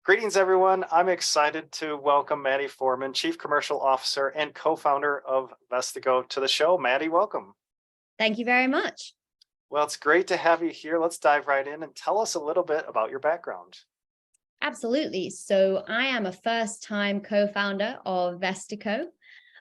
Greetings, everyone. I'm excited to welcome Maddie Forman, Chief Commercial Officer and co-founder of Vestico, to the show. Maddie, welcome. Thank you very much. Well, it's great to have you here. Let's dive right in and tell us a little bit about your background. Absolutely. So I am a first-time co-founder of Vestico.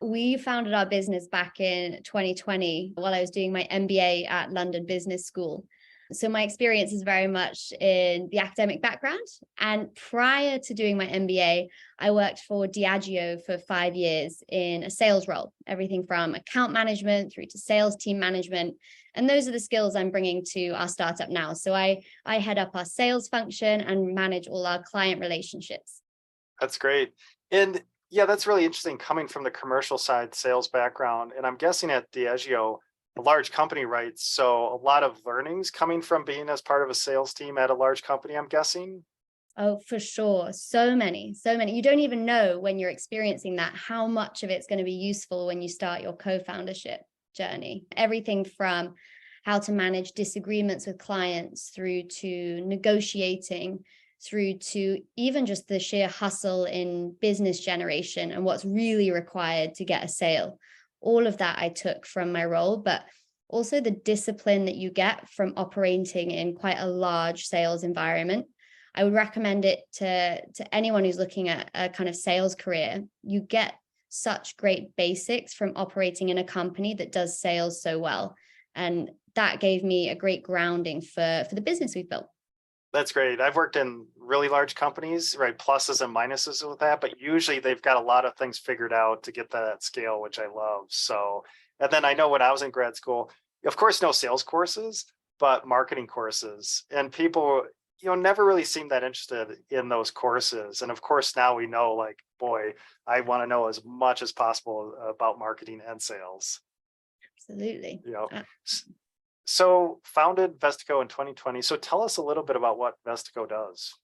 We founded our business back in 2020 while I was doing my MBA at London Business School. So my experience is very much in the academic background. And prior to doing my MBA, I worked for Diageo for 5 years in a sales role, everything from account management through to sales team management. And those are the skills I'm bringing to our startup now. So I head up our sales function and manage all our client relationships. That's great. And yeah, that's really interesting coming from the commercial side sales background. And I'm guessing at Diageo, a large company, right? So a lot of learnings coming from being as part of a sales team at a large company, I'm guessing. Oh, for sure. So many. You don't even know when you're experiencing that, how much of it's going to be useful when you start your co-foundership journey. Everything from how to manage disagreements with clients through to negotiating, through to even just the sheer hustle in business generation and what's really required to get a sale. All of that I took from my role, but also the discipline that you get from operating in quite a large sales environment. I would recommend it to anyone who's looking at a kind of sales career. You get such great basics from operating in a company that does sales so well. And that gave me a great grounding for the business we've built. That's great. I've worked in really large companies, right? Pluses and minuses with that, but usually they've got a lot of things figured out to get that scale, which I love. So, and then I know when I was in grad school, of course, no sales courses, but marketing courses. And people, never really seemed that interested in those courses. And of course, now we know, like, boy, I want to know as much as possible about marketing and sales. Absolutely. So founded Vestico in 2020. So tell us a little bit about what Vestico does.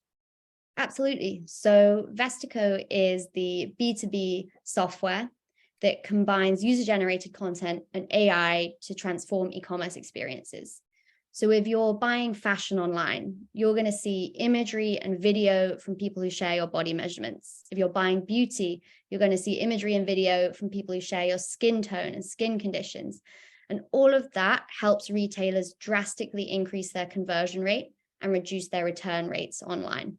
Absolutely. So Vestico is the B2B software that combines user-generated content and AI to transform e-commerce experiences. So if you're buying fashion online, you're going to see imagery and video from people who share your body measurements. If you're buying beauty, you're going to see imagery and video from people who share your skin tone and skin conditions. And all of that helps retailers drastically increase their conversion rate and reduce their return rates online.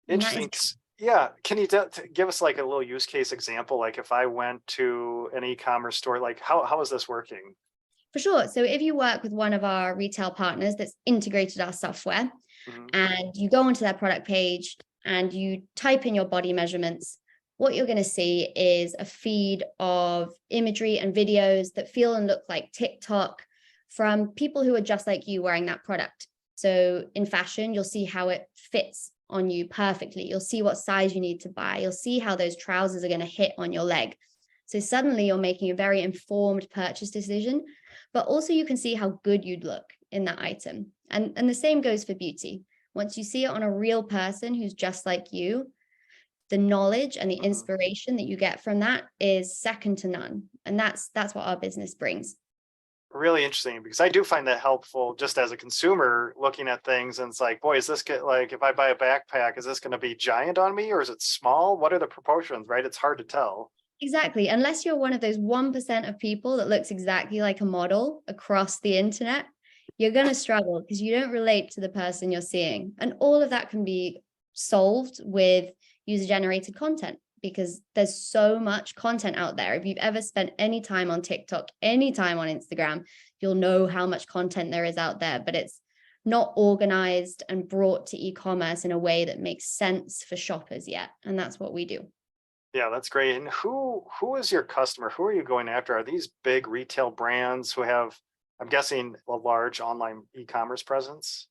Interesting. Yeah. Can you give us like a little use case example? Like if I went to an e-commerce store, like how is this working? For sure. So if you work with one of our retail partners that's integrated our software, and you go onto their product page and you type in your body measurements, what you're going to see is a feed of imagery and videos that feel and look like TikTok from people who are just like you wearing that product. So in fashion, you'll see how it fits on you perfectly. You'll see what size you need to buy. You'll see how those trousers are going to hit on your leg. So suddenly you're making a very informed purchase decision, but also you can see how good you'd look in that item. And the same goes for beauty. Once you see it on a real person who's just like you, the knowledge and the inspiration that you get from that is second to none. And that's what our business brings. Really interesting, because I do find that helpful just as a consumer looking at things. And it's like, boy, is this like, if I buy a backpack, is this going to be giant on me or is it small? What are the proportions, right? It's hard to tell. Exactly. Unless you're one of those 1% of people that looks exactly like a model across the internet, you're going to struggle because you don't relate to the person you're seeing. And all of that can be solved with user-generated content, because there's so much content out there. If you've ever spent any time on TikTok, any time on Instagram, you'll know how much content there is out there, but it's not organized and brought to e-commerce in a way that makes sense for shoppers yet. And that's what we do. Yeah, that's great. And who is your customer? Who are you going after? Are these big retail brands who have, I'm guessing, a large online e-commerce presence?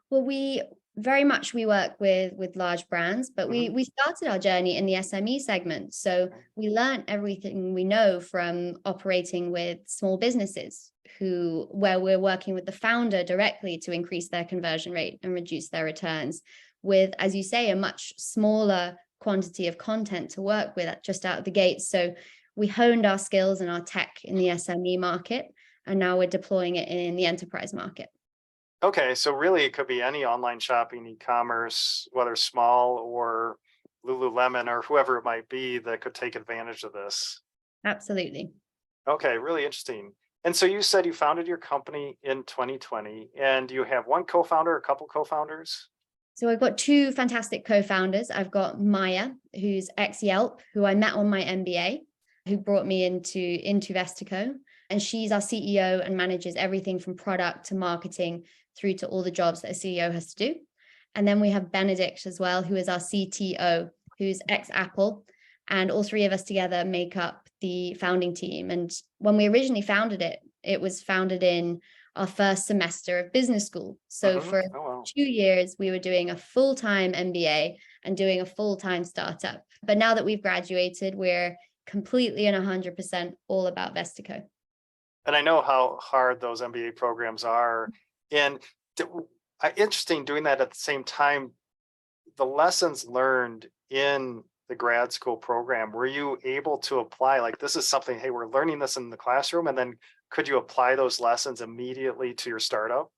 Well, we work with large brands, but we started our journey in the SME segment. So we learned everything we know from operating with small businesses where we're working with the founder directly to increase their conversion rate and reduce their returns with, as you say, a much smaller quantity of content to work with just out of the gate. So we honed our skills and our tech in the SME market, and now we're deploying it in the enterprise market. Okay, so really it could be any online shopping, e-commerce, whether small or Lululemon or whoever it might be that could take advantage of this. Absolutely. Okay, really interesting. And so you said you founded your company in 2020 and you have one co-founder, a couple co-founders? So I've got two fantastic co-founders. I've got Maia, who's ex-Yelp, who I met on my MBA, who brought me into Vestico. And she's our CEO and manages everything from product to marketing through to all the jobs that a CEO has to do. And then we have Benedict as well, who is our CTO, who's ex-Apple. And all three of us together make up the founding team. And when we originally founded it, it was founded in our first semester of business school. So for Oh, wow. 2 years, we were doing a full-time MBA and doing a full-time startup. But now that we've graduated, we're completely and 100% all about Vestico. And I know how hard those MBA programs are. And interesting doing that at the same time, the lessons learned in the grad school program, were you able to apply, like, this is something, hey, we're learning this in the classroom, and then could you apply those lessons immediately to your startup?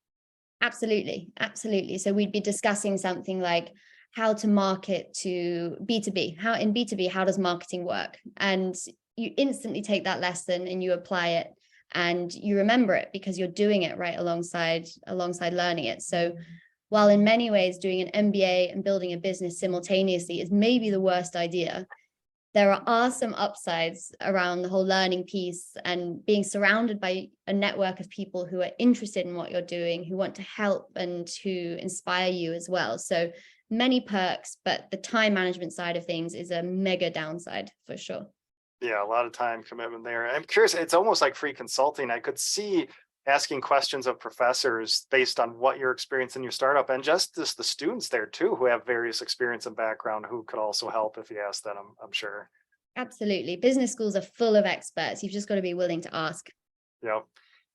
Absolutely. Absolutely. So we'd be discussing something like how to market to B2B. How in B2B, how does marketing work? And you instantly take that lesson and you apply it and you remember it because you're doing it right alongside learning it. So while in many ways doing an MBA and building a business simultaneously is maybe the worst idea, there are some upsides around the whole learning piece and being surrounded by a network of people who are interested in what you're doing, who want to help and who inspire you as well. So many perks, but the time management side of things is a mega downside for sure. Yeah, a lot of time commitment there. I'm curious, it's almost like free consulting. I could see asking questions of professors based on what your experience in your startup and just the students there too, who have various experience and background, who could also help if you ask them, I'm sure. Absolutely. Business schools are full of experts. You've just got to be willing to ask. Yeah.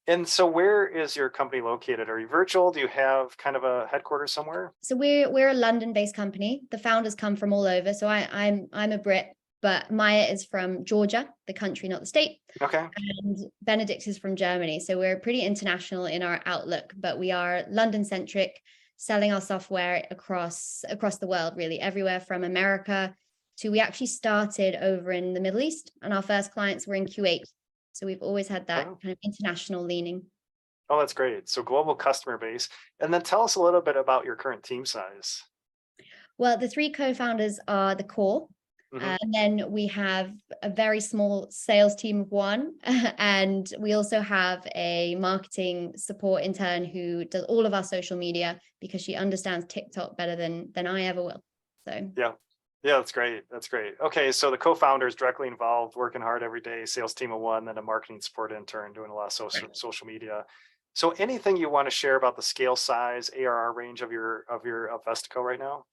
And so where is your company located? Are you virtual? Do you have kind of a headquarters somewhere? So we're a London-based company. The founders come from all over. So I'm a Brit, but Maya is from Georgia, the country, not the state. Okay. And Benedict is from Germany. So we're pretty international in our outlook, but we are London-centric, selling our software across the world, really, everywhere from America to we actually started over in the Middle East, and our first clients were in Kuwait. So we've always had that kind of international leaning. Oh, that's great. So global customer base. And then tell us a little bit about your current team size. Well, the three co-founders are the core. And then we have a very small sales team of one. And we also have a marketing support intern who does all of our social media because she understands TikTok better than I ever will. So yeah, that's great. That's great. Okay, so the co-founders directly involved, working hard every day, sales team of one, then a marketing support intern doing a lot of social media. So anything you want to share about the scale, size, ARR range of Vestico right now?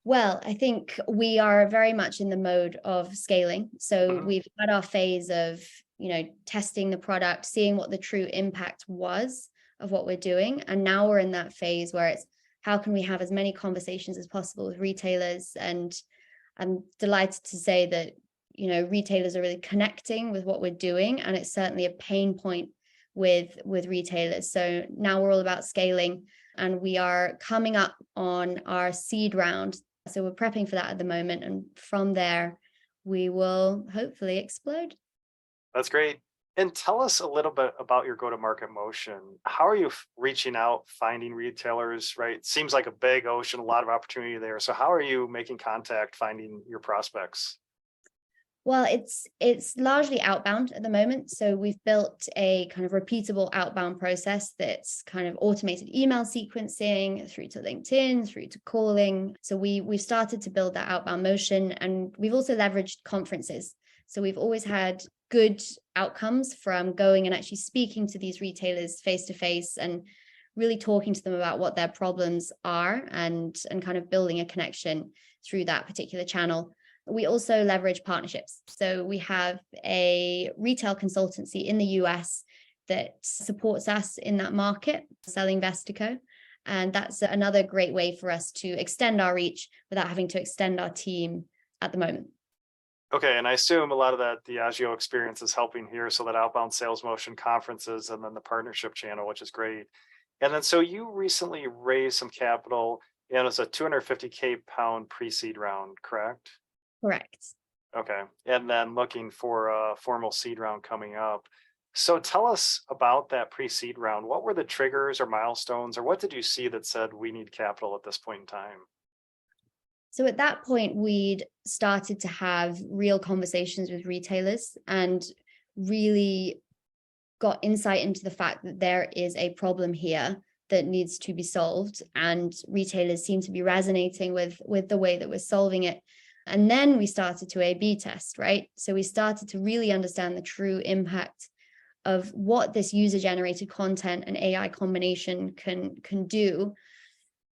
Well, I think we are very much in the mode of scaling. So we've had our phase of, testing the product, seeing what the true impact was of what we're doing. And now we're in that phase where it's how can we have as many conversations as possible with retailers? And I'm delighted to say that, retailers are really connecting with what we're doing. And it's certainly a pain point with retailers. So now we're all about scaling and we are coming up on our seed round. So we're prepping for that at the moment. And from there, we will hopefully explode. That's great. And tell us a little bit about your go-to-market motion. How are you reaching out, finding retailers, right? Seems like a big ocean, a lot of opportunity there. So how are you making contact, finding your prospects? Well, it's largely outbound at the moment. So we've built a kind of repeatable outbound process that's kind of automated email sequencing through to LinkedIn, through to calling. So we've started to build that outbound motion, and we've also leveraged conferences. So we've always had good outcomes from going and actually speaking to these retailers face to face and really talking to them about what their problems are and kind of building a connection through that particular channel. We also leverage partnerships. So we have a retail consultancy in the US that supports us in that market, selling Vestico. And that's another great way for us to extend our reach without having to extend our team at the moment. Okay, and I assume a lot of that Diageo experience is helping here. So that outbound sales motion, conferences, and then the partnership channel, which is great. And then, so you recently raised some capital, and it's a 250K pound pre-seed round, correct? Correct. Okay. And then looking for a formal seed round coming up. So tell us about that pre-seed round. What were the triggers or milestones, or what did you see that said we need capital at this point in time? So at that point, we'd started to have real conversations with retailers and really got insight into the fact that there is a problem here that needs to be solved, and retailers seem to be resonating with the way that we're solving it. And then we started to A/B test, right? So we started to really understand the true impact of what this user-generated content and AI combination can do.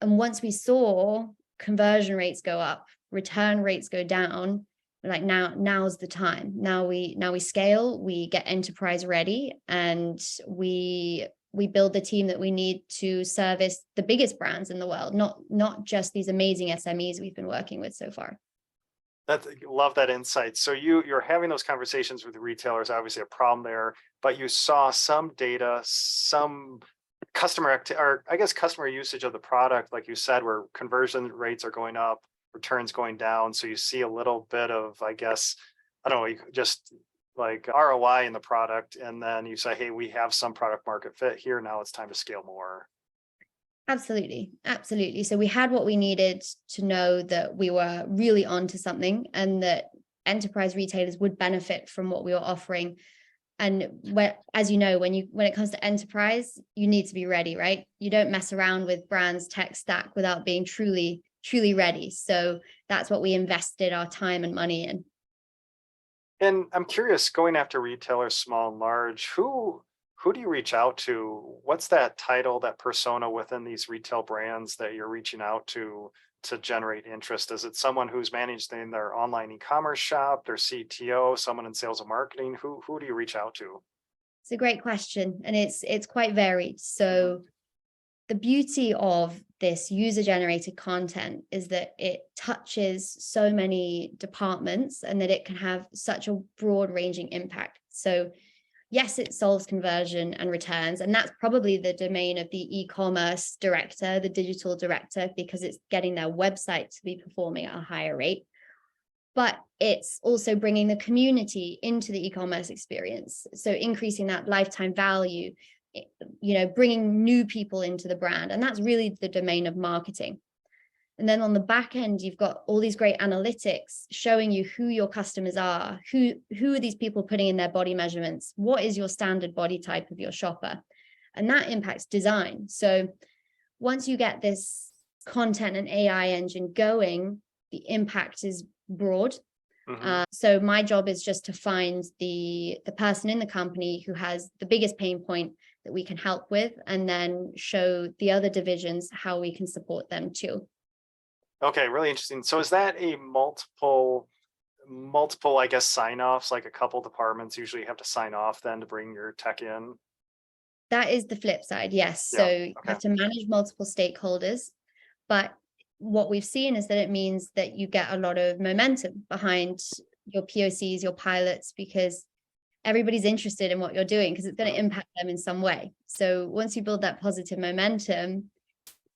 And once we saw conversion rates go up, return rates go down, like now's the time. Now we scale, we get enterprise ready, and we build the team that we need to service the biggest brands in the world, not just these amazing SMEs we've been working with so far. Love that insight. So you're having those conversations with the retailers, obviously a problem there, but you saw some data, some customer usage of the product, like you said, where conversion rates are going up, returns going down. So you see a little bit of, I don't know, just like ROI in the product. And then you say, hey, we have some product market fit here. Now it's time to scale more. Absolutely. Absolutely. So we had what we needed to know that we were really onto something, and that enterprise retailers would benefit from what we were offering. And as you know, when it comes to enterprise, you need to be ready, right? You don't mess around with brands' tech stack without being truly ready. So that's what we invested our time and money in. And I'm curious, going after retailers, small and large, who do you reach out to? What's that title, that persona within these retail brands that you're reaching out to generate interest? Is it someone who's managing their online e-commerce shop, their CTO, someone in sales and marketing? Who do you reach out to? It's a great question, and it's quite varied. So the beauty of this user-generated content is that it touches so many departments, and that it can have such a broad-ranging impact. So yes, it solves conversion and returns, and that's probably the domain of the e-commerce director, the digital director, because it's getting their website to be performing at a higher rate. But it's also bringing the community into the e-commerce experience. So increasing that lifetime value, bringing new people into the brand. And that's really the domain of marketing. And then on the back end, you've got all these great analytics showing you who your customers are, who are these people putting in their body measurements, what is your standard body type of your shopper, and that impacts design. So once you get this content and AI engine going, the impact is broad. So my job is just to find the person in the company who has the biggest pain point that we can help with, and then show the other divisions how we can support them too. Okay, really interesting. So is that a multiple, I guess, sign-offs, like a couple departments usually have to sign off then to bring your tech in? That is the flip side, yes. Yeah, So you have to manage multiple stakeholders, but what we've seen is that it means that you get a lot of momentum behind your POCs, your pilots, because everybody's interested in what you're doing, because it's going to impact them in some way. So once you build that positive momentum,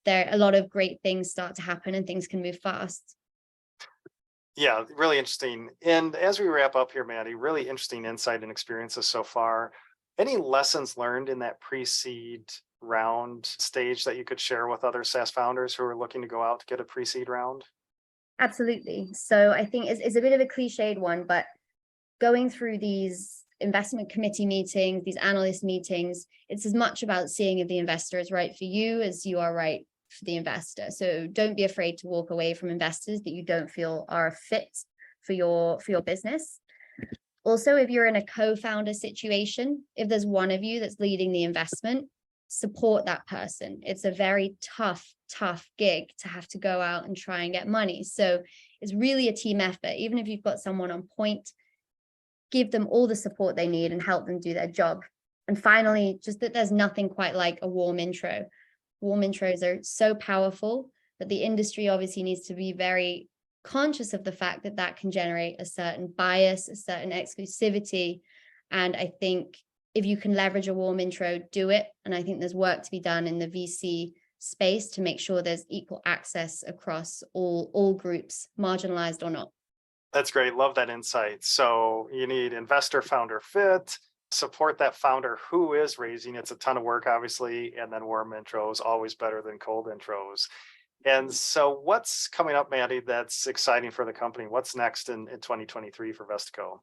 there a lot of great things start to happen and things can move fast. Yeah, really interesting. And as we wrap up here, Maddie, really interesting insight and experiences so far. Any lessons learned in that pre-seed round stage that you could share with other SaaS founders who are looking to go out to get a pre-seed round? Absolutely. So I think it's a bit of a cliched one, but going through these investment committee meetings, these analyst meetings, it's as much about seeing if the investor is right for you as you are right for the investor. So don't be afraid to walk away from investors that you don't feel are a fit for your business. Also, if you're in a co-founder situation, if there's one of you that's leading the investment, support that person. It's a very tough gig to have to go out and try and get money. So it's really a team effort. Even if you've got someone on point, give them all the support they need and help them do their job. And finally, just that there's nothing quite like a warm intro. Warm intros are so powerful, but the industry obviously needs to be very conscious of the fact that that can generate a certain bias, a certain exclusivity. And I think if you can leverage a warm intro, do it. And I think there's work to be done in the VC space to make sure there's equal access across all groups, marginalized or not. That's great. Love that insight. So you need investor founder fit, support that founder who is raising. It's a ton of work, obviously. And then warm intros, always better than cold intros. And so what's coming up, Maddie, that's exciting for the company? What's next in 2023 for Vestico?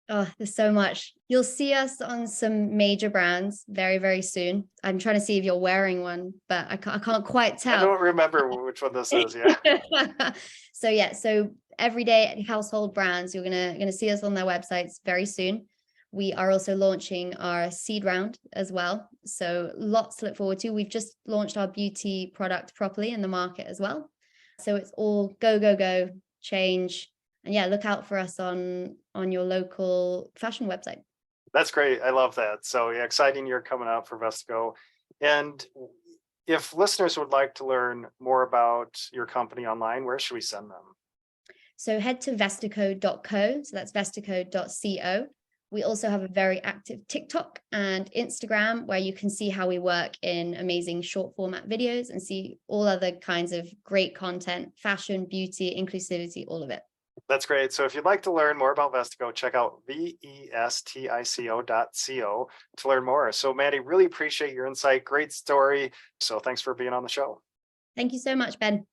Oh, there's so much. You'll see us on some major brands very, very soon. I'm trying to see if you're wearing one, but I can't quite tell. I don't remember which one this is. Yeah. So everyday household brands, you're gonna see us on their websites very soon. We are also launching our seed round as well. So lots to look forward to. We've just launched our beauty product properly in the market as well. So it's all go, change. And yeah, look out for us on your local fashion website. That's great. I love that. So yeah, exciting year coming up for Vestico. And if listeners would like to learn more about your company online, where should we send them? So head to vestico.co. So that's vestico.co. We also have a very active TikTok and Instagram where you can see how we work in amazing short format videos and see all other kinds of great content, fashion, beauty, inclusivity, all of it. That's great. So if you'd like to learn more about Vestico, check out vestico.co to learn more. So Maddie, really appreciate your insight. Great story. So thanks for being on the show. Thank you so much, Ben.